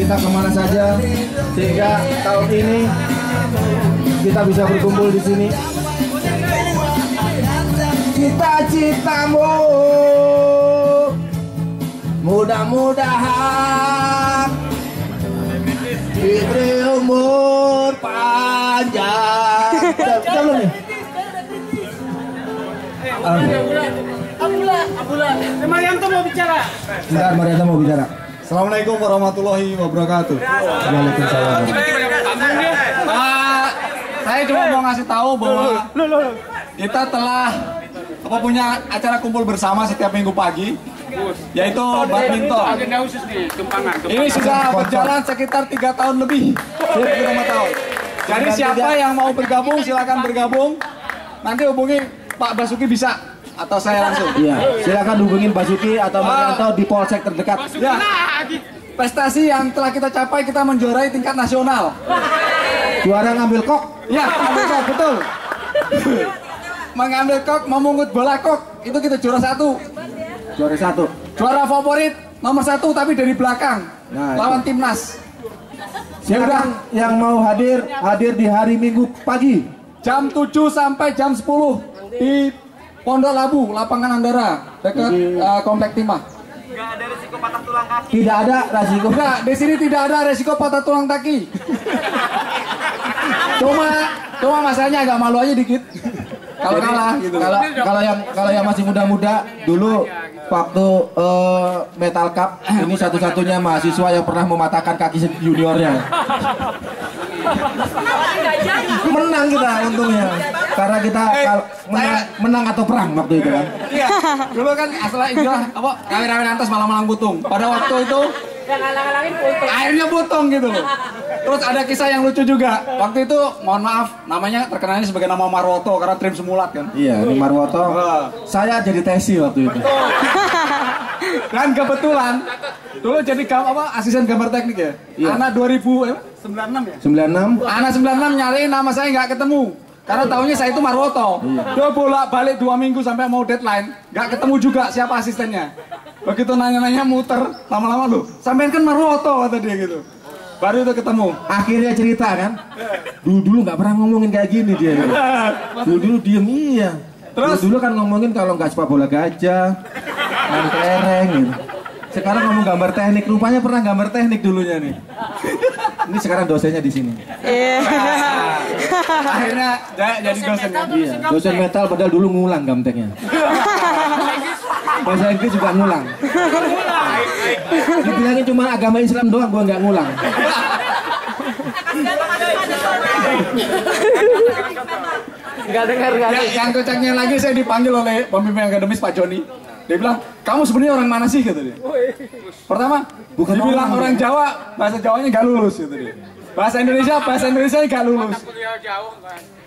kita kemana saja, sehingga tahun ini kita bisa berkumpul di sini. Cita-citamu mudah-mudahan diberi umur panjang. Belum nih? Abula. Marianto mau bicara. Bentar, Marianto mau bicara. Assalamualaikum warahmatullahi wabarakatuh. Waalaikumsalam. Saya cuma mau ngasih tahu bahwa kita telah punya acara kumpul bersama setiap minggu pagi, yaitu badminton. Ini sudah berjalan sekitar 3 tahun lebih. 3 tahun. Jadi siapa yang mau bergabung silakan bergabung. Nanti hubungi Pak Basuki bisa atau saya langsung. Iya, silakan hubungin Basuki atau Marianto di polsek terdekat. Ya. Prestasi yang telah kita capai, kita menjuarai tingkat nasional. Juara ngambil kok. Ya, ngambil kok, betul. Mengambil kok, memungut bola kok, itu kita juara 1. Juara 1. Juara favorit nomor 1 tapi dari belakang. Nah, lawan timnas. Silakan yang mau hadir di hari Minggu pagi. Jam 7 sampai jam 10 di Pondok Labu, Lapangan Andara, dekat Komplek Timah. Nggak ada risiko patah tulang kaki. Tidak ada resiko. Enggak, di sini tidak ada resiko patah tulang kaki. Cuma masalahnya agak malu aja dikit. Kalau kalah gitu. Kalau yang masih muda-muda dulu waktu Metal Cup ini satu-satunya mahasiswa yang pernah mematahkan kaki juniornya. Menang kita untungnya karena kita menang atau perang waktu itu kan. Iya. Dulu kan asal istilah apa rame-rame nantas malang-malang putung. Pada waktu itu airnya putung gitu loh. Terus ada kisah yang lucu juga. Waktu itu mohon maaf namanya terkenalnya sebagai nama Marwoto karena trim semulat kan. Iya, ini Marwoto. Saya jadi tesi waktu itu. Dan kebetulan dulu jadi asisten gambar teknik ya. Iya. Anak 2096 ya. 96. Anak 96 nyariin nama saya nggak ketemu. Karena tahunya saya itu Marwoto. Dia bolak-balik 2 minggu sampai mau deadline, nggak ketemu juga siapa asistennya. Begitu nanya-nanya muter, lama-lama loh, sampean kan Marwoto kata dia gitu. Baru itu ketemu. Akhirnya cerita kan. Dulu nggak pernah ngomongin kayak gini dia. Dulu diem iya. Terus dulu kan ngomongin kalau nggak sepak bola gajah, main kelereng gitu. Sekarang ngomong gambar teknik, rupanya pernah gambar teknik dulunya nih. Ini sekarang dosennya di sini. Akhirnya jadi dosennya. Iya, dosen metal padahal dulu ngulang gamteknya. Bahasa Inggris juga ngulang. Dibilangin cuma agama Islam doang, gua nggak ngulang. Nggak dengar. Yang kocaknya lagi saya dipanggil oleh pembimbing akademis Pak Joni. Dia bilang, kamu sebenarnya orang mana sih, kata dia. Pertama, dibilang orang Jawa, bahasa Jawanya nggak lulus, kata dia. Bahasa Indonesia nggak lulus.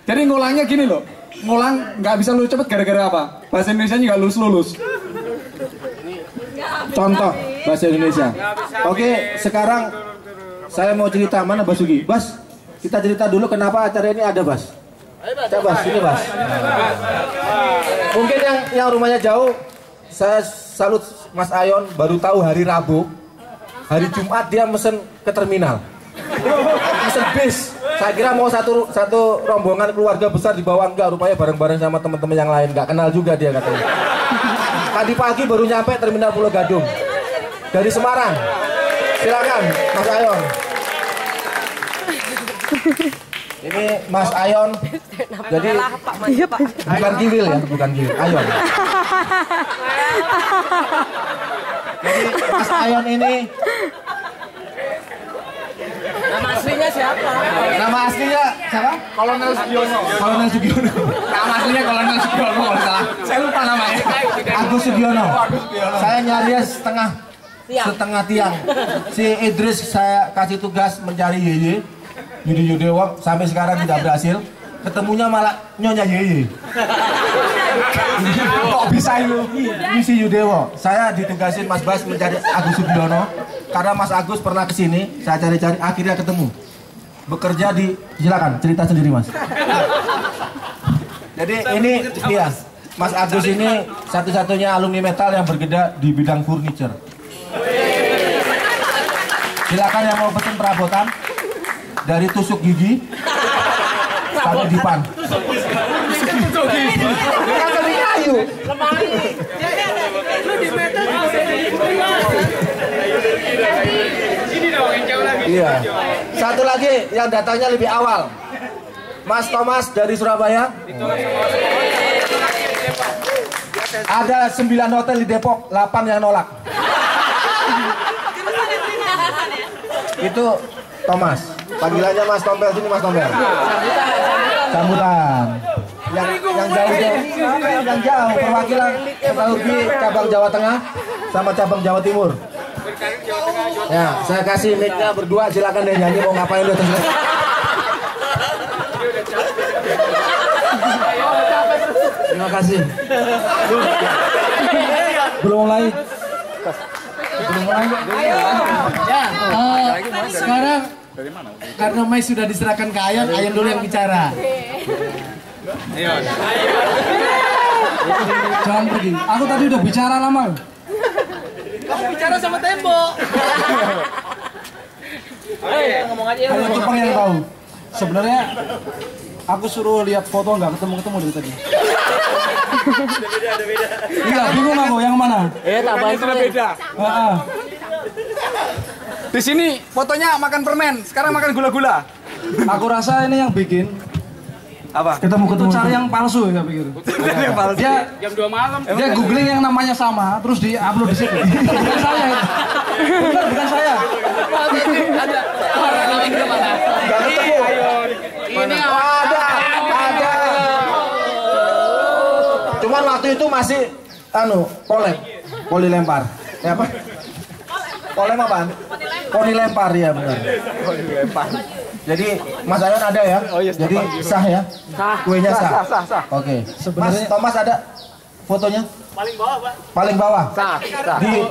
Jadi ngulangnya gini loh, ngulang nggak bisa lulus cepet gara-gara apa? Bahasa Indonesia nggak lulus. Contoh bahasa Indonesia. Oke, sekarang saya mau cerita, mana Basuki? Bas, kita cerita dulu kenapa acara ini ada, Bas. Coba sini, Bas. Mungkin yang rumahnya jauh, saya salut Mas Ayon, baru tahu hari Rabu, hari Jumat dia mesen ke terminal, mesen bis. Saya kira mau satu rombongan keluarga besar dibawa, enggak, rupanya bareng-bareng sama teman-teman yang lain, nggak kenal juga dia katanya. Tadi pagi baru nyampe terminal Pulau Gadung dari Semarang. Silakan Mas Ayon. Ini Mas Ayon. Jadi bukan Kiwil ya, bukan Kiwil. Ayon. Jadi Mas Ayon ini Nama aslinya siapa? nama aslinya siapa? Kolonel Sugiono. Kolonel Sugiono. Nama aslinya Kolonel Sugiono kalau salah. Saya lupa namanya. Agus Sugiono. Saya nyarinya setengah tiang. Si Idris saya kasih tugas mencari Yeye Yudi Yudewo, sampai sekarang tidak berhasil. Ketemunya malah Nyonya Yeye. Kok bisa itu? Misi Yudewo. Saya ditugasin Mas Bas mencari Agus Sugiono. Karena Mas Agus pernah kesini, saya cari-cari, akhirnya ketemu. Bekerja di, silakan cerita sendiri Mas. Jadi ini, iya, Mas Agus ini satu-satunya alumni metal yang bergerak di bidang furniture. Silakan yang mau pesen perabotan dari tusuk gigi sampai dipan. Tusuk gigi. Kan dari kayu. Lu di meter ini dong yang jauh lagi. Iya. Satu lagi yang datangnya lebih awal. Mas Thomas dari Surabaya. Ada 9 hotel di Depok, 8 yang nolak. Itu Thomas. Panggilannya Mas Tompel, sini Mas Tompel. Sambutan. Yang jauh perwakilan FKUGI cabang Jawa Tengah sama cabang Jawa Timur. Ya, saya kasih mic-nya berdua, silakan deh nyanyi mau ngapain udah terserah. Terima kasih. Belum mulai. Sekarang karena Mai sudah diserahkan ke Ayan, Ayan dulu yang bicara. Jangan pergi. Aku tadi udah bicara lama. Kamu bicara sama tembok. Ngomong aja ya. Hanya Jepang yang tahu. Sebenarnya aku suruh lihat foto nggak ketemu dari tadi. Iya, bingung aku yang mana? Tambah sudah beda. Di sini fotonya makan permen, sekarang makan gula-gula. Aku rasa ini yang bikin Apa? ketemu cari yang palsu ya pikir. Dia Jam 2 malam. dia googling yang namanya sama, terus di upload di situ. Bukan saya. Bukan saya. Ada. Gak ketemu. Ini Ada. Cuman waktu itu masih poli lempar. Ya apa? Polem apaan? Poni lempar ya benar. Poni lempar. Jadi Mas Ayon ada ya? Jadi sah ya? Kuenya sah. Oke. Mas Thomas ada fotonya? paling bawah, Pak. Paling bawah.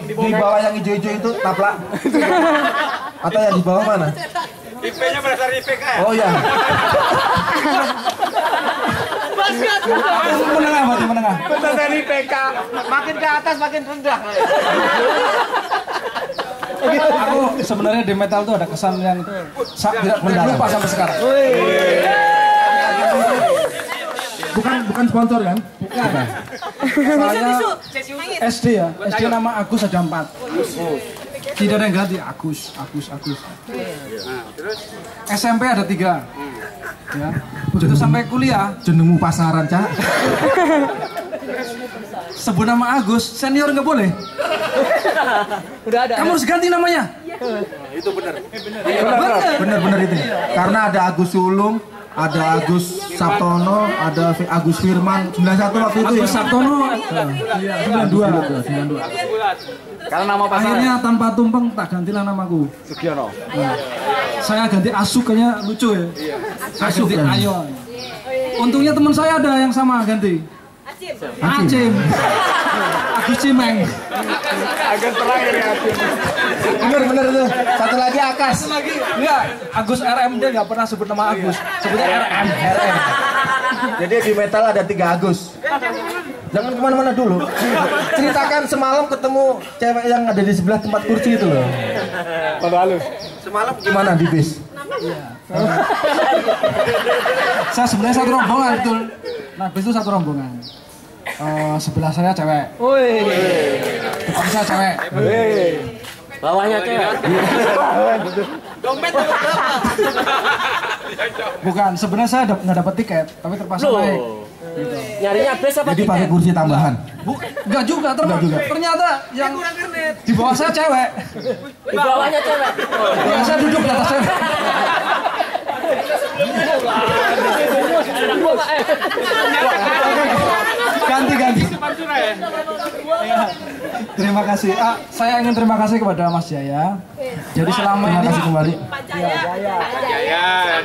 Di bawah yang hijau-hijau itu taplak. Atau yang di bawah mana? IP-nya berdasar IPK ya? Oh iya. Menengah berarti menengah. Berdasar IPK. Makin ke atas makin rendah. Aku sebenarnya di metal tuh ada kesan yang tidak lupa sampai sekarang. Bukan sponsor kan? Bukan. Saya SD ya. SD nama Agus ada 4. Tidak ada yang ganti Agus. SMP ada 3. Ya. Begitu sampai kuliah, Jenengmu pasaran, Cak. sebut nama Agus, senior nggak boleh. Udah ada. Kamu harus ganti namanya. Bener itu. Karena ada Agus Sulung, ada Agus Sabtono, ada Agus Firman, 91 waktu itu ya. Agus Sabtono, 92. Karena nama pasaran. Akhirnya tanpa tumpeng tak gantilah namaku. Sugiono. Saya ganti Asuk, kayaknya lucu ya. Saya Asuk, ganti ya? Ayon. Untungnya teman saya ada yang sama ganti. Acim. Agus Cimeng. Agak terakhir ya. Bener itu. Satu lagi Akas. Enggak, Agus RM dia nggak pernah sebut nama Agus. Sebutnya RM. Jadi di metal ada 3 Agus. Jangan kemana-mana dulu. Ceritakan semalam ketemu cewek yang ada di sebelah tempat kursi itu loh. Lalu. Semalam gimana di bis? Saya sebenarnya satu rombongan betul. Nah, bis itu satu rombongan. Sebelah saya cewek. Depan saya cewek. Bawahnya cewek. Dompet berapa? Bukan, sebenarnya saya nggak dapat tiket, tapi terpaksa naik. Nyarinya bus apa Jadi pakai kursi tambahan. Enggak juga, ternyata yang di bawah saya cewek. Di bawahnya cewek. Yang saya duduk di atas cewek. Ganti. Terima kasih. Saya ingin terima kasih kepada Mas Jaya. Jadi selama Terima ini kasih kembali.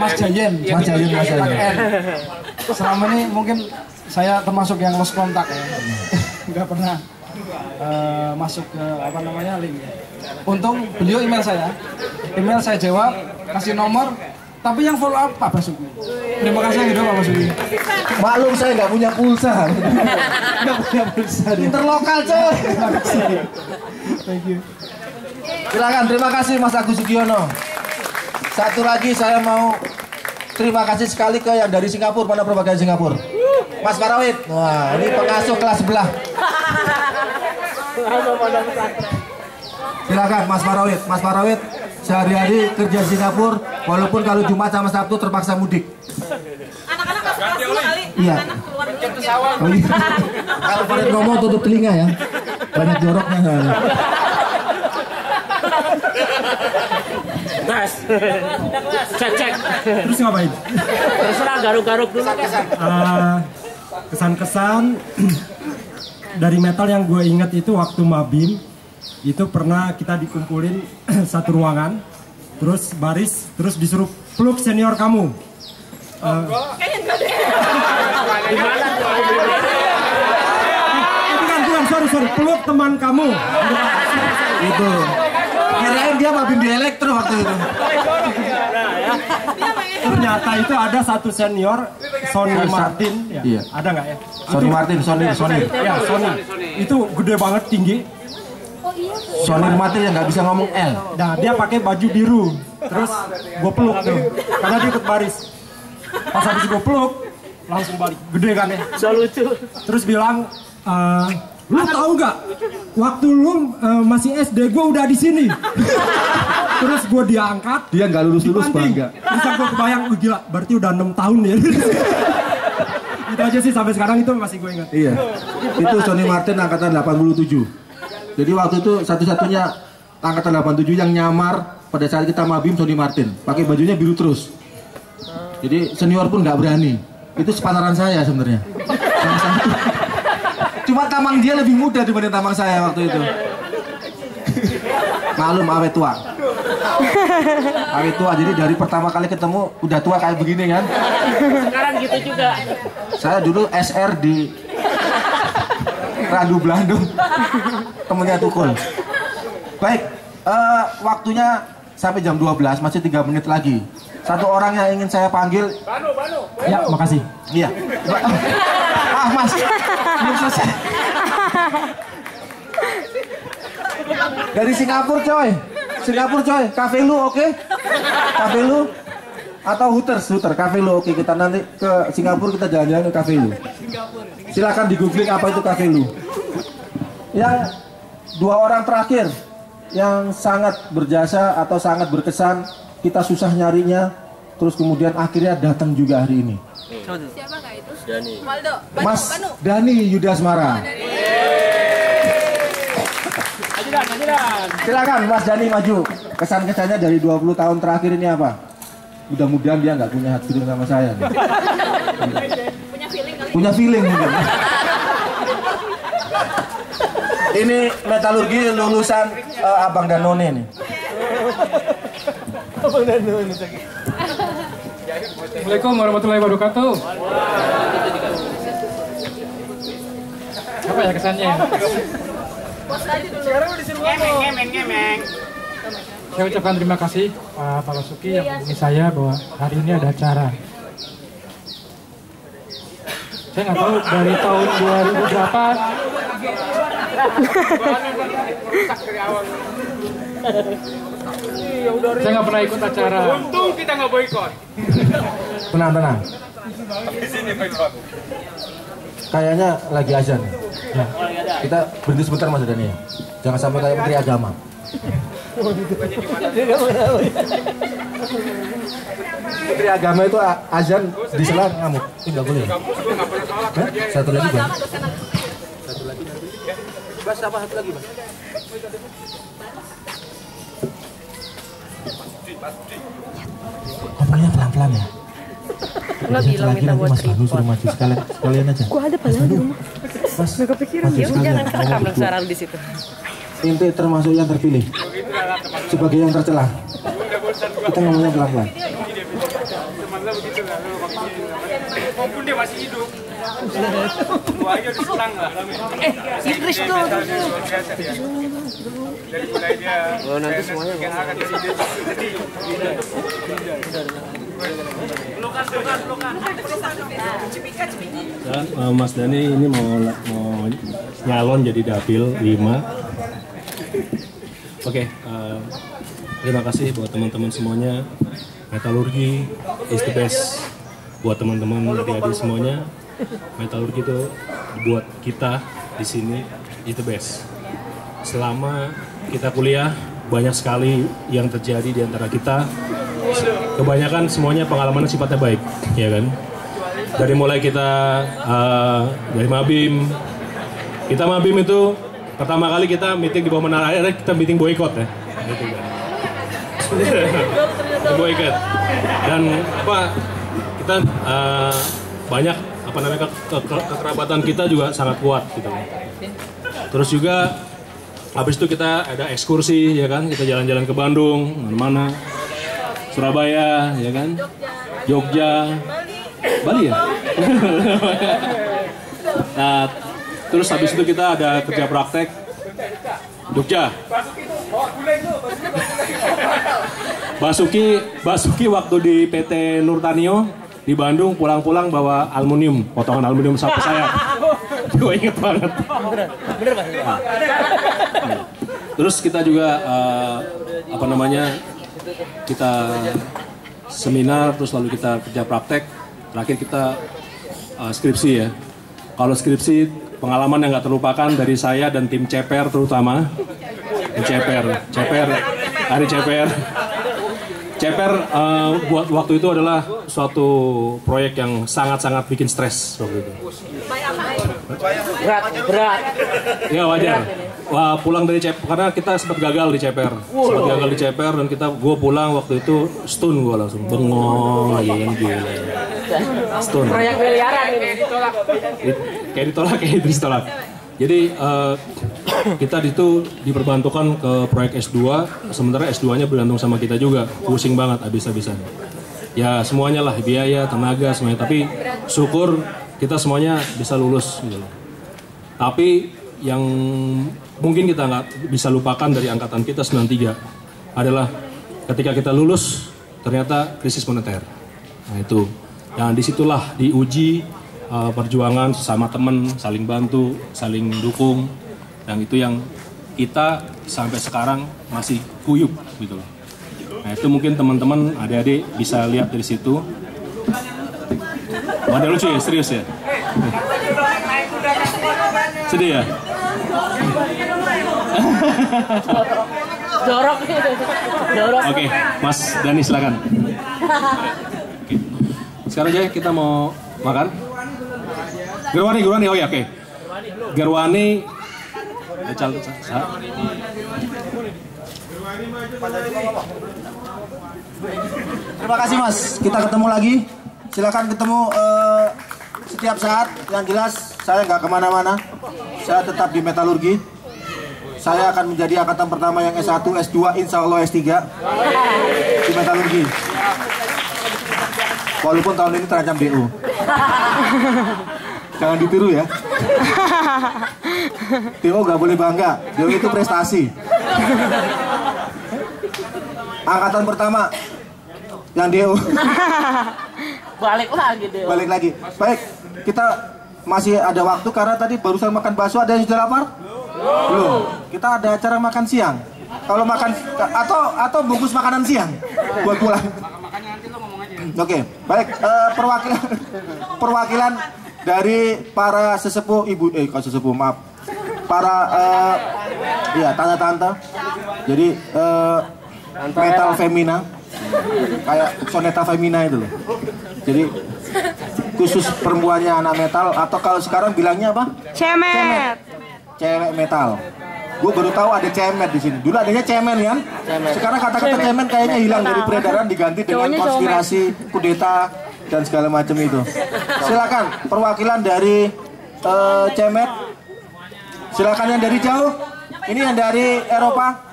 Mas Jayen. Selama ini mungkin saya termasuk yang lost kontak ya. Nggak pernah masuk ke link. Untung beliau email saya jawab, kasih nomor, tapi yang follow up Pak Basuki. Terima kasih gitu Pak Basuki. Maklum saya nggak punya pulsa. Nggak punya pulsa dia. Interlokal coy. Thank you. Silakan, terima kasih Mas Agus Sugiono. Satu lagi saya mau terima kasih sekali ke yang dari Singapura, mana perwakilan Singapura? Mas Farawit. Wah, ini pengasuh kelas sebelah. Silakan Mas Farawit. Mas Farawit sehari-hari kerja di Singapura, walaupun kalau Jumat sama Sabtu terpaksa mudik. Anak-anak masuk kelas dulu kali. Iya. Anak keluar dulu pesawat. Oh, iya. Kalau Farid ngomong tutup telinga ya. Banyak joroknya. Mas. Cek. Terus ngapain? Terserah garuk-garuk dulu. Kesan-kesan dari metal yang gue ingat itu waktu Mabim itu pernah kita dikumpulin satu ruangan, terus baris, terus disuruh peluk senior kamu. Kayaknya enggak deh. Gimana tuh? Bukan, sorry, peluk teman kamu. Itu. Kirain dia Mabim di elektro waktu itu. Ternyata itu ada satu senior, Sony Martin. Ya, Iya. ada nggak ya? Sony Martin, Sony. Ya, Sony. Itu gede banget, tinggi. Sony Martin yang nggak bisa ngomong L. Nah, dia pakai baju biru. Terus gue peluk tuh, karena dia ikut baris. Pas habis gue peluk, langsung balik. Gede kan ya? So lucu. Terus bilang, lu tahu nggak? Waktu lu masih SD, gue udah di sini. Terus gue diangkat. Dia nggak lulus bangga. Terus gue kebayang, gila, berarti udah 6 tahun ya. Itu aja sih, sampai sekarang itu masih gue ingat. Iya. Itu Sony Martin angkatan 87. Jadi waktu itu satu-satunya angkatan 87 yang nyamar pada saat kita Mabim Sony Martin. Pakai bajunya biru terus. Jadi senior pun nggak berani. Itu sepantaran saya sebenarnya. Cuma tamang dia lebih muda dibanding tamang saya waktu itu. Malum awet tua. Awet tua, jadi dari pertama kali ketemu udah tua kayak begini kan. Sekarang gitu juga. Saya dulu SR di Randu Blandung. Temennya Tukul. Baik, waktunya sampai jam 12, masih 3 menit lagi. Satu orang yang ingin saya panggil. Ya, makasih. Iya. Mas, belum selesai. Dari Singapura coy. Cafe lu oke? Cafe lu atau Hooters, Cafe lu oke. Kita nanti ke Singapura, kita jalan-jalan ke Cafe lu. Silakan di googling apa itu Cafe lu. Yang 2 orang terakhir yang sangat berjasa atau sangat berkesan, kita susah nyarinya, terus kemudian akhirnya datang juga hari ini. Siapa nggak itu? Dani. Waldo. Mas Dani Yudasmara. Silakan Mas Dani maju. Kesan-kesannya dari 20 tahun terakhir ini apa? Mudah-mudahan dia nggak punya hati sama saya. Punya feeling kali. Punya feeling mungkin. Ini metalurgi lulusan Abang dan None nih. Assalamualaikum warahmatullahi wabarakatuh. Apa ya kesannya? Bos aja dulu. Ngemeng. Saya ucapkan terima kasih Pak Basuki yang menghubungi saya bahwa hari ini ada acara. Saya nggak tahu dari tahun 2000 berapa. Saya nggak pernah ikut acara. Untung kita nggak boikot. Tenang. Kayaknya lagi azan. Ya. Kita berhenti sebentar Mas Dani ya. Jangan sampai kayak Menteri Agama. Menteri Agama itu azan di sela ngamuk. Enggak boleh. Satu lagi Bang. Bas apa satu lagi Bang? Ngomongnya pelan-pelan ya. Nggak bilang minta buat Mas suruh maju sekalian aja. Gua ada padahal di rumah. Mas, Nggak kepikiran ya, jangan kerekam dong sekarang di situ. Inti termasuk yang terpilih sebagai yang tercelah. Kita ngomongnya pelan-pelan. Walaupun dia masih hidup. Gua aja diserang lah. Inggris tuh. Dari mulai dia. Oh, nanti semuanya akan Dan Mas Dani ini mau nyalon jadi dapil 5. Oke, terima kasih buat teman-teman semuanya. Metalurgi is the best. Buat teman-teman adik-adik semuanya, metalurgi itu buat kita di sini is the best. Selama kita kuliah, banyak sekali yang terjadi di antara kita. Kebanyakan semuanya pengalaman sifatnya baik, ya kan? Dari mulai kita dari Mabim, kita Mabim itu pertama kali kita meeting di bawah menara air, kita meeting boykot ya. Gitu kan. Boykot. Dan apa? Kita banyak apa namanya kekerabatan kita juga sangat kuat gitu. Terus juga habis itu kita ada ekskursi ya kan, kita jalan-jalan ke Bandung, mana-mana, Surabaya ya kan, Jogja, Bali ya. Nah, terus habis itu kita ada kerja praktek Jogja. Basuki waktu di PT Nurtanio di Bandung pulang-pulang bawa aluminium, potongan aluminium sampai saya. Gue inget banget. Bener Pak. Terus kita juga apa namanya, kita seminar, terus lalu kita kerja praktek, terakhir kita skripsi ya. Kalau skripsi pengalaman yang nggak terlupakan dari saya dan tim CPR terutama. CPR buat waktu itu adalah suatu proyek yang sangat-sangat bikin stres waktu itu. Berat. Ya wajar. Wah, pulang dari CPR karena kita sempat gagal di CPR. Dan gue pulang waktu itu stun, gue langsung bengong aja kan gila. Stun. Proyek miliaran ini. Kayak ditolak. Jadi kita itu diperbantukan ke proyek S2, sementara S2-nya bergantung sama kita juga. Pusing banget habis-habisan. Ya semuanya lah, biaya, tenaga, semuanya. Tapi syukur kita semuanya bisa lulus gitu. Tapi yang mungkin kita nggak bisa lupakan dari angkatan kita 93 adalah ketika kita lulus ternyata krisis moneter. Nah itu, yang disitulah diuji perjuangan sesama teman, saling bantu, saling dukung, dan itu yang kita sampai sekarang masih kuyup gitu loh. Nah itu mungkin teman-teman adik-adik bisa lihat dari situ. Ada lucu ya, serius ya? Sedih ya? Jorok. Oke, Mas Dani silakan. Oke. Sekarang aja kita mau makan. Gerwani, oh ya oke. Gerwani. Terima kasih Mas, kita ketemu lagi. Silakan ketemu setiap saat. Yang jelas saya nggak kemana-mana. Saya tetap di metalurgi. Saya akan menjadi angkatan pertama yang S1, S2, insya Allah S3 di metalurgi. Walaupun tahun ini terancam DO. Jangan ditiru ya. DO nggak boleh bangga. DO itu prestasi. Angkatan pertama yang DO. Balik lagi. Baik, kita masih ada waktu karena tadi barusan makan bakso. Ada yang sudah lapar? Belum. Kita ada acara makan siang. Kalau makan atau bungkus makanan siang buat pulang. Oke, baik. Perwakilan dari para sesepuh para tante-tante. Jadi metal femina, kayak soneta femina itu loh. Jadi khusus perempuannya anak metal, atau kalau sekarang bilangnya apa? Cemet. Cewek metal. Gue baru tahu ada cemet di sini. Dulu adanya cemen kan? Sekarang kata-kata cemen kayaknya hilang dari peredaran, diganti dengan konspirasi, kudeta dan segala macam itu. Silakan perwakilan dari cemet. Silakan yang dari jauh. Ini yang dari Eropa.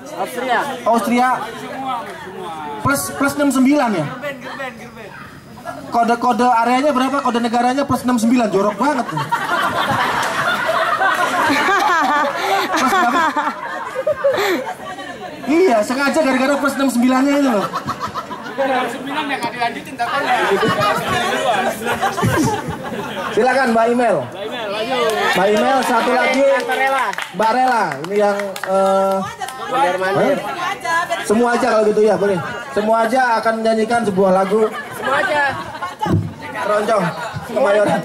Austria. Plus 69 ya. Kode areanya berapa? Kode negaranya plus 69, jorok banget. Plus berapa? Iya, sengaja gara-gara plus 69-nya itu loh. 9 yang dilanjutin takutnya. Silakan Mbak Imel. Mbak Imel, satu lagi Mbak Rela. Ini yang Hah? Semua aja kalau gitu ya, boleh. Semua aja akan menyanyikan sebuah lagu. Semua aja. Keroncong Kemayoran.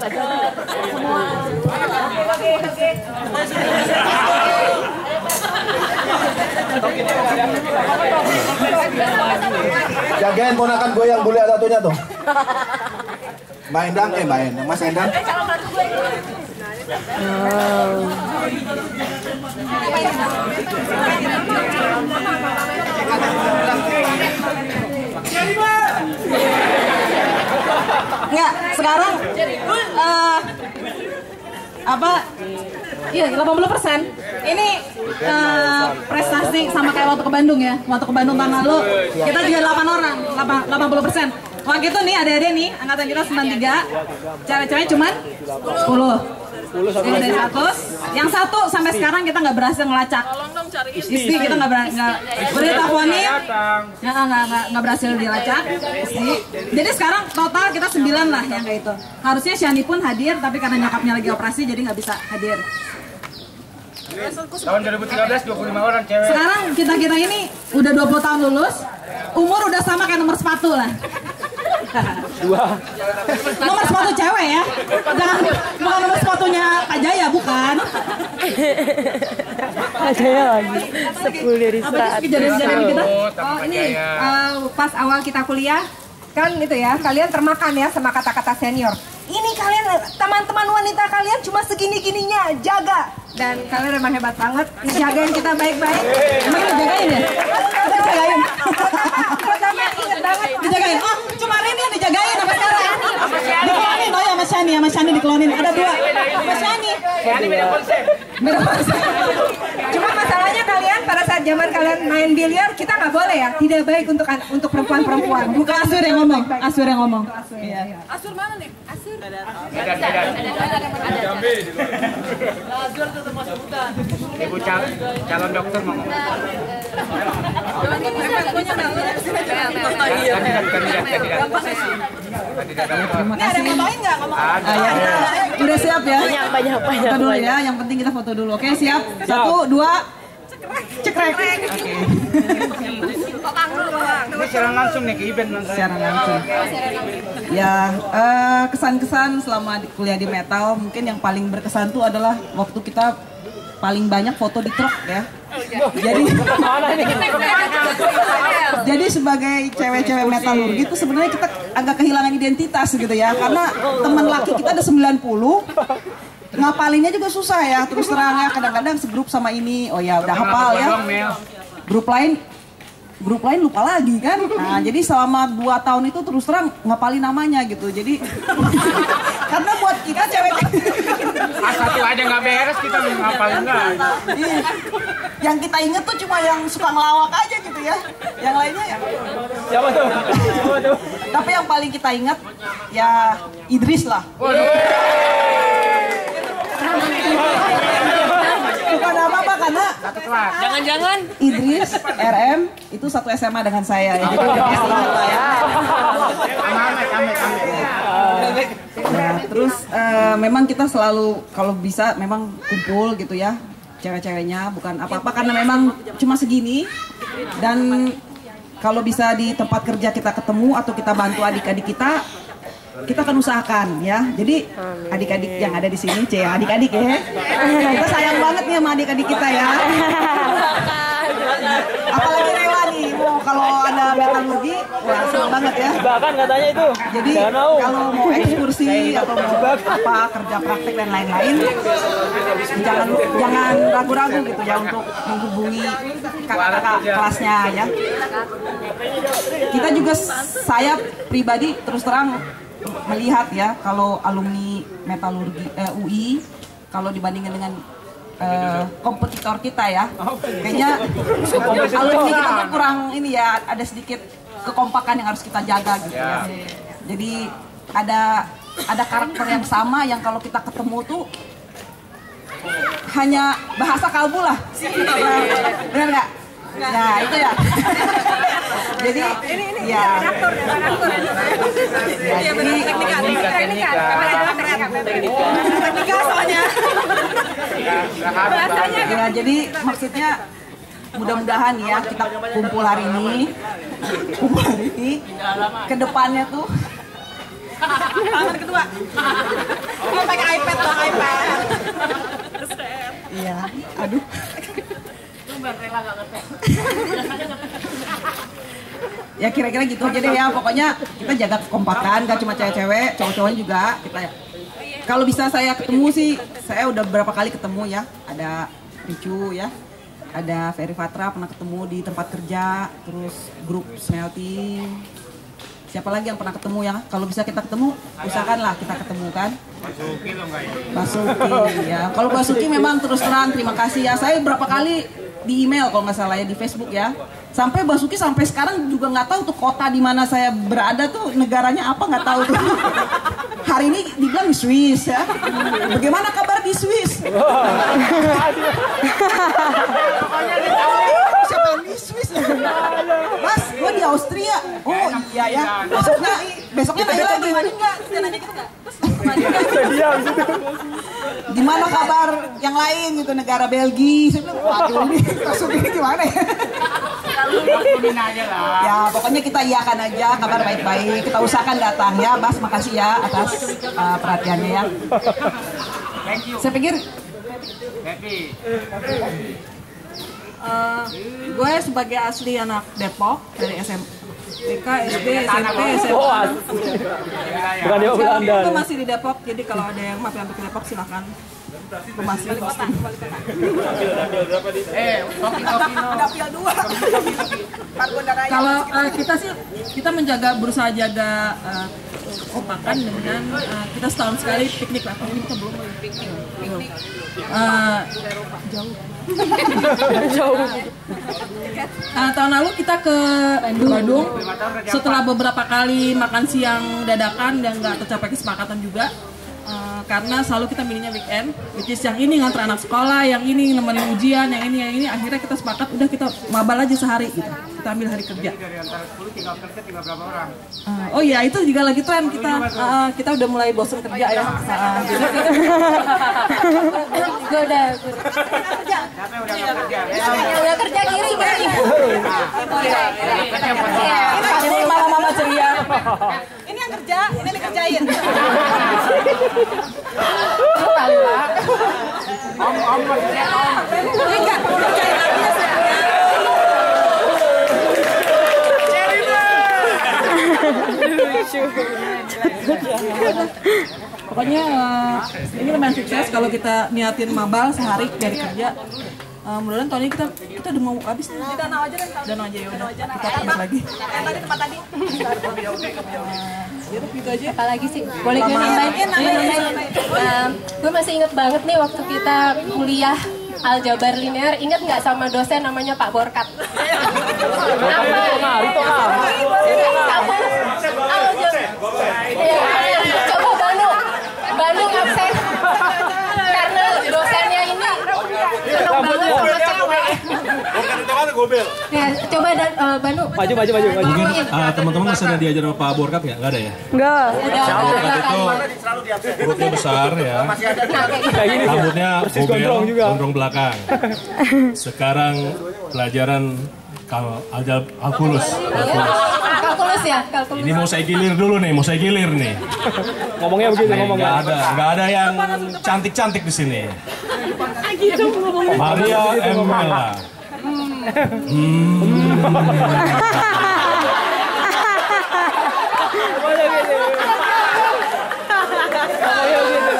Jagain ponakan gue yang bule satunya tuh. Mbak Endang, Mas Endang. Enggak, sekarang apa? Iya, 80%. Ini prestasi sama kayak waktu ke Bandung ya. Waktu ke Bandung tahun lalu kita juga 8 orang, 80%. Waktu itu nih adik-adik nih, angkatan kita 93, cewek-ceweknya cuman 10. Yang dari 100, yang satu sampai sekarang kita nggak berhasil ngelacak. Isti kita nggak berteleponin, nggak berhasil dilacak. Isti. Jadi sekarang total kita 9 lah yang kayak itu. Harusnya Shani pun hadir, tapi karena nyokapnya lagi operasi jadi nggak bisa hadir. Tahun 2013 25 orang cewek. Sekarang kita ini udah 20 tahun lulus, umur udah sama kayak nomor sepatu lah. Nomor sepatu cewek ya, jangan bukan nomor sepatunya Kak Jaya, bukan. Kak Jaya lagi 10 dari 100. Kejadian-kejadian kita. Oh ini pas awal kita kuliah kan itu ya, kalian termakan ya sama kata-kata senior. Ini kalian teman-teman wanita kalian cuma segini-gininya, jaga. Dan kalian memang hebat banget, jagain kita baik-baik. Emang dijagain ya? Dijagain. Ingat banget. Dijagain. Oh, cuma Rini yang dijagain sama sekarang. Diklonin, oh ya sama Shani diklonin. Ada 2. Sama Shani. Beda konsep. Beda konsep. Cuma masalahnya kalian pada saat zaman kalian main biliar, kita nggak boleh ya, tidak baik untuk perempuan-perempuan. Bukan Asur yang ngomong. Asur yang ngomong. Iya. Asur mana nih? Asur. Medan. Asur tuh termasuk hutan. Ibu calon dokter mau ngomong. Ini ada yang ngapain nggak? Udah siap ya? Banyak. Foto dulu ya, yang penting kita foto dulu. Oke, siap? 1, 2, cekrek. Ini siaran langsung nih ke event Siaran langsung. Ya, kesan-kesan selama kuliah di metal, mungkin yang paling berkesan tuh adalah waktu kita paling banyak foto di truk ya. Jadi sebagai cewek-cewek metalurgi itu sebenarnya kita agak kehilangan identitas gitu ya, karena teman laki kita ada 90, ngapalinnya juga susah ya, terus terang ya, kadang-kadang segrup sama ini, oh ya udah hafal ya, grup lain lupa lagi kan. Nah jadi selama 2 tahun itu terus terang ngapalin namanya gitu, jadi karena buat kita cewek satu aja nggak beres kita ngapalin nggak. Yang kita inget tuh cuma yang suka ngelawak aja gitu ya, yang lainnya ya Siapa tuh? tapi yang paling kita inget ya Idris lah. Bukan apa-apa karena Jangan-jangan Idris RM itu satu SMA dengan saya ya. Jadi udah pasti ingat lah ya. Nah, terus memang kita selalu kalau bisa memang kumpul gitu ya, cewek-ceweknya, bukan apa-apa karena memang cuma segini. Dan kalau bisa di tempat kerja kita ketemu atau kita bantu adik-adik kita akan usahakan ya. Jadi adik-adik yang ada di sini, adik-adik ya, kita sayang banget nih sama adik-adik kita ya. Apalagi Rewa nih, kalau ada metalurgi, wah senang banget ya. Bahkan katanya itu. Jadi kalau mau ekskursi atau mau apa kerja praktek dan lain-lain, jangan ragu-ragu gitu ya untuk menghubungi kakak-kakak kelasnya ya. Kita juga, saya pribadi terus terang melihat ya, kalau alumni metalurgi UI kalau dibandingin dengan kompetitor kita ya, kayaknya alumni kita tuh kurang ini ya, ada sedikit kekompakan yang harus kita jaga gitu ya. Jadi ada karakter yang sama yang kalau kita ketemu tuh hanya bahasa kalbu lah, benar nggak? Nah itu ya. Jadi ya. Teknika soalnya. Ya jadi maksudnya mudah-mudahan ya kita kumpul hari ini kedepannya tuh kedua pakai iPad lah, iPad. Iya, aduh. Ya kira-kira gitu aja deh ya, pokoknya kita jaga kekompakan, gak cuma cewek-cewek, cowok-cowoknya juga kita ya. Kalau bisa saya ketemu sih, saya udah beberapa kali ketemu ya, ada Ricu ya, ada Ferry Fatra pernah ketemu di tempat kerja, terus grup smelting. Siapa lagi yang pernah ketemu ya? Kalau bisa kita ketemu, usahakanlah kita ketemu kan. Basuki lo enggak ya? Basuki ya. Kalau Basuki memang terus terang terima kasih ya. Saya berapa kali di email kalau nggak salah ya, di Facebook ya. Sampai Basuki sampai sekarang juga nggak tahu tuh kota di mana saya berada tuh negaranya apa, nggak tahu tuh. Hari ini dibilang di Swiss ya. Bagaimana kabar di Swiss? Siapa yang di Swiss? Mas, gue di Austria. Oh iya ya. Besoknya nanya lagi. Gimana kabar yang lain gitu, negara Belgia? Saya bilang, waduh ini masuk ini gimana ya? Ya pokoknya kita iyakan aja, kabar baik-baik. Kita usahakan datang ya, Bas. Makasih ya atas perhatiannya ya. Saya pikir gue sebagai asli anak Depok dari TK, SD, SMP, SMA. Bukan di Belanda. Itu masih di Depok, jadi kalau ada yang mampir ke Depok silahkan. Masih di kota. Dapil 2. Kalau kita sih, kita berusaha jaga kompakan dengan kita setahun sekali piknik lah. Ini kita belum piknik. Jauh. Tahun lalu kita ke Bandung. Setelah beberapa kali makan siang dadakan dan nggak tercapai kesepakatan juga. Karena selalu kita milihnya weekend, which is yang ini nganter anak sekolah, yang ini nemenin ujian, yang ini, akhirnya kita sepakat udah kita mabal aja sehari gitu, kita ambil hari kerja. Dari antara 10 tinggal kerja tinggal berapa orang? Oh iya, itu juga lagi tren kita udah mulai bosan kerja ya. Gue udah kerja. Udah kerja kiri. Ini mama ceria. Ini yang kerja, ini dikerjain. Pokoknya ini lumayan sukses kalau kita niatin mabal sehari dari kerja. Mudah-mudahan tahun ini kita udah mau habis nih. Di Danau aja kan? Danau aja ya udah. Kita habis lagi. Tadi tempat tadi. Gitu aja. Apalagi sih? Boleh gue nambahin? Gue masih inget banget nih waktu kita kuliah aljabar linear, inget nggak sama dosen namanya Pak Borkat? Coba Bandung absen karena dosennya ini seneng banget sama cewek. Ya, coba Bandung. Maju. Mungkin teman-teman masih ada diajar sama Pak Borkat ya? Nggak ada ya? Enggak. Pak Borkat itu perutnya besar ya. Rambutnya bobel, gondrong belakang. Sekarang pelajaran kalkulus. Kalkulus ya? Kalkulus. Ini mau saya gilir dulu nih, Ngomongnya begitu ngomongnya. Nggak ada yang cantik-cantik di sini. Maria Emela.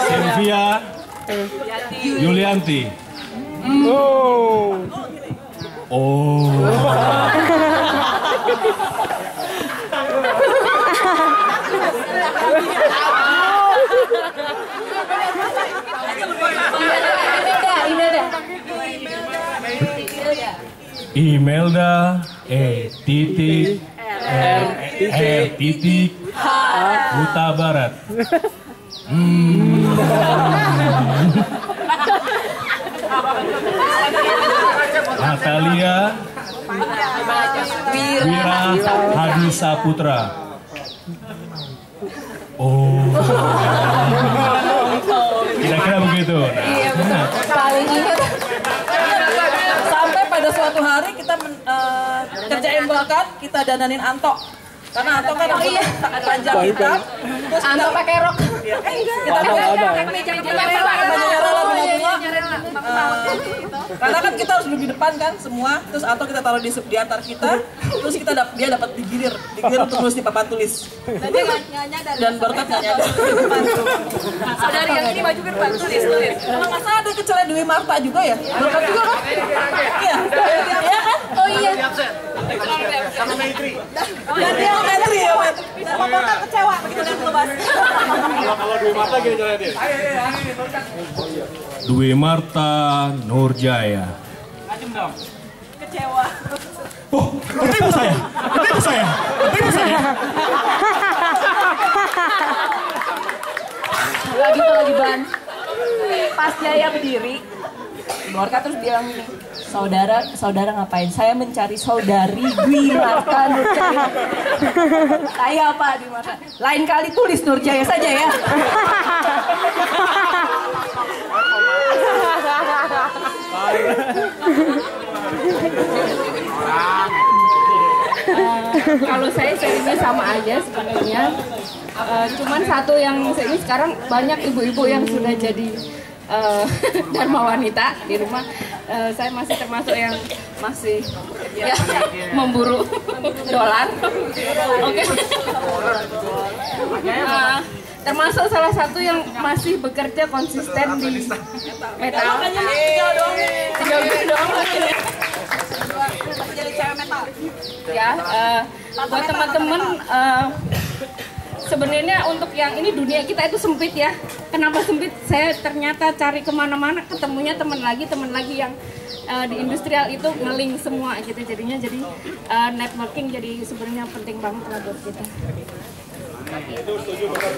Sylvia Yulianti. Oh. Imelda titik titik Huta Barat. Natalia Wira Hadi Saputra. Oh. Kira-kira begitu. Paling ingat sampai pada Pada suatu hari kita kerjain bakat, kita dananin Anto. Karena Anto kan sangat panjang kita. Terus Anto pakai rok. Kita karena kan kita harus duduk di depan kan semua. Terus Anto kita taruh di antar kita. Terus dia dapat digilir untuk nulis di papan tulis. Dan dia nggak nyadar. Dan Barkat nggak nyadar. Saudari yang ini maju ke depan tulis. Kalau nggak salah ada kecuali Dewi Marta juga ya. Barkat juga kan? Iya. Iya kan? Oh iya. Sama Maitri. Dan dia Maitri ya, Mat. Sama Barkat kecewa begitu dia lepas. Kalau Dwi Marta gini caranya dia. Dwi Marta Nurjaya. Ngajem dong. Kecewa. Oh, ketemu saya. Lagi Ban. Pas Jaya berdiri, Barkat terus bilang gini, saudara ngapain? Saya mencari saudari Dwi Marta Nurjaya. Saya apa Dwi Marta? Lain kali tulis Nurjaya saja ya. Kalau saya seringnya sama aja sebenarnya. Cuman satu yang ini sekarang banyak ibu-ibu yang sudah jadi dharma wanita di rumah. Saya masih termasuk yang masih ya, memburu dolar. Oke. Termasuk salah satu yang masih bekerja konsisten di metal. Ya, buat teman-teman, sebenarnya untuk yang ini dunia kita itu sempit ya. Kenapa sempit? Saya ternyata cari kemana-mana ketemunya teman lagi yang di industrial itu ngeling semua gitu. Jadinya jadi networking jadi sebenarnya penting banget lah buat kita. Itu setuju benar.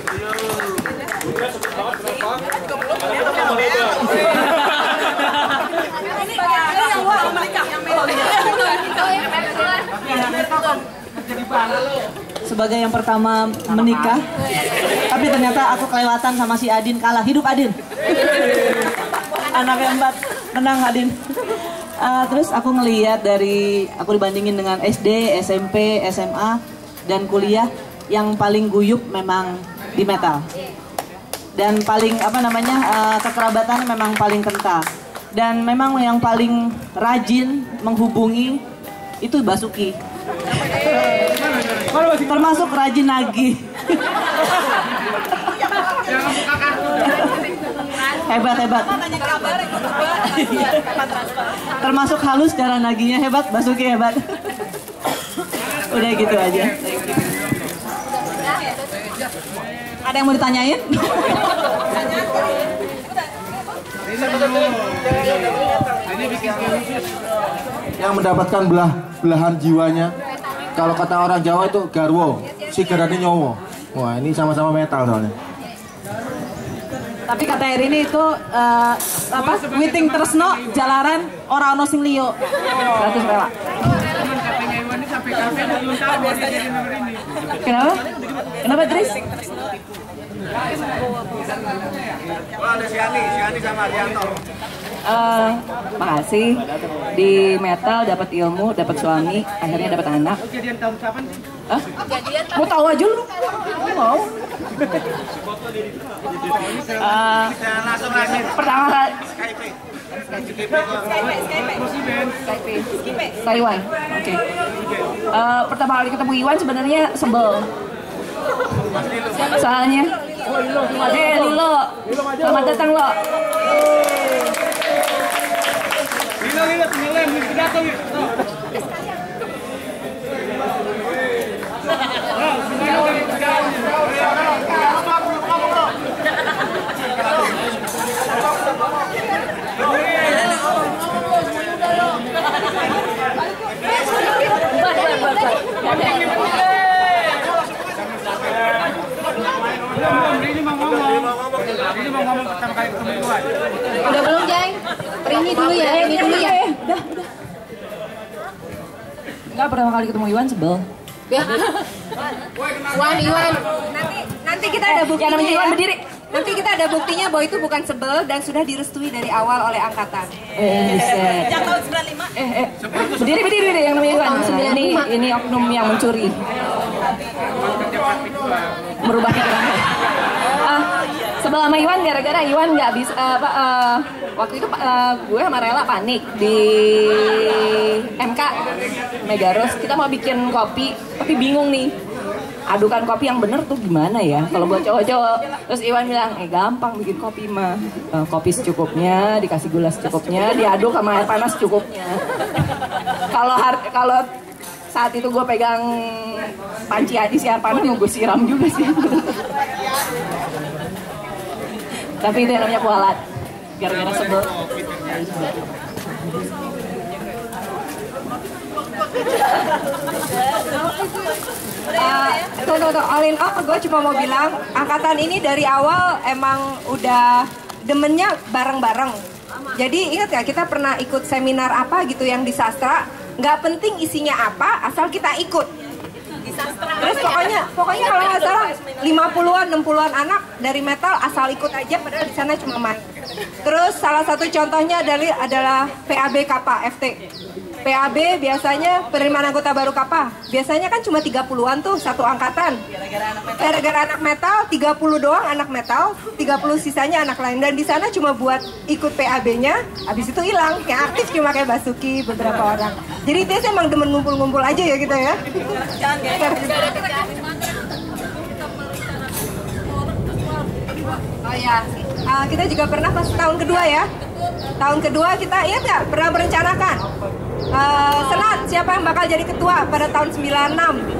Sebagai yang pertama menikah, tapi ternyata aku kelewatan sama si Adin, kalah. Hidup Adin. Anak keempat, menang Adin. Terus aku ngelihat aku dibandingin dengan SD, SMP, SMA, dan kuliah, yang paling guyup memang di metal. Dan paling kekerabatannya memang paling kental. Dan memang yang paling rajin menghubungi itu Basuki. Termasuk rajin nagih. Hebat. Termasuk halus cara nagihnya, hebat. Basuki hebat. Udah gitu aja. Ada yang mau ditanyain? Yang mendapatkan belahan jiwanya, kalau kata orang Jawa itu garwo, si garane nyowo. Wah, ini sama-sama metal soalnya. Tapi kata Erini itu Witing Tresno jalaran ora ono sing liyo. 100 rela. Kenapa? Kenapa Tris? Wah, ada si Ani sama Arianto. Makasih. Di metal dapat ilmu, dapat suami, akhirnya dapat anak. Kejadian tahun kapan? Hah? Mau tahu aja lu? Mau. Pertama kali Taiwan. Oke. Pertama kali ketemu Iwan sebenarnya sebel. Soalnya Lilo. Selamat datang lo. Lilo, pengelem, pidato gitu. Ini mau ngomong pertama kali ketemu Iwan. Udah belum, Jeng? Ini dulu ya. Udah. Enggak, pertama kali ketemu Iwan sebel. Ya. Iwan. Nanti kita ada buktinya. Yang namanya Iwan berdiri. Nanti kita ada buktinya bahwa itu bukan sebel dan sudah direstui dari awal oleh angkatan. Sejak tahun 95. Berdiri yang namanya Iwan. Ini oknum yang mencuri. Merubah pikiran. Sebel sama Iwan gara-gara Iwan nggak bisa waktu itu gue sama Rela panik di MK Megaros. Kita mau bikin kopi tapi bingung nih. Adukan kopi yang bener tuh gimana ya kalau buat cowok-cowok. Terus Iwan bilang, gampang bikin kopi mah. Kopi secukupnya, dikasih gula secukupnya, diaduk sama air panas secukupnya. Kalau saat itu gue pegang panci isi air panas, gue siram juga sih. Tapi itu yang namanya kualat. Gara-gara sebel. Tuh, all in all gue cuma mau bilang angkatan ini dari awal emang udah demennya bareng-bareng. Jadi ingat gak kita pernah ikut seminar apa gitu yang di sastra, nggak penting isinya apa asal kita ikut. Terus pokoknya kalau nggak salah 50-an 60-an anak dari metal asal ikut aja padahal di sana cuma main. Terus salah satu contohnya adalah PAB Kappa FT. PAB biasanya penerimaan anggota baru Kappa. Biasanya kan cuma 30-an tuh satu angkatan. Gara-gara anak metal 30 doang anak metal, 30 sisanya anak lain. Dan di sana cuma buat ikut PAB-nya, habis itu hilang. Yang aktif cuma kayak Basuki beberapa orang. Jadi itu emang demen ngumpul-ngumpul aja ya kita ya. Oh ya, kita juga pernah pas tahun kedua ya. Tahun kedua kita ingat nggak pernah merencanakan Senat siapa yang bakal jadi ketua pada tahun 96.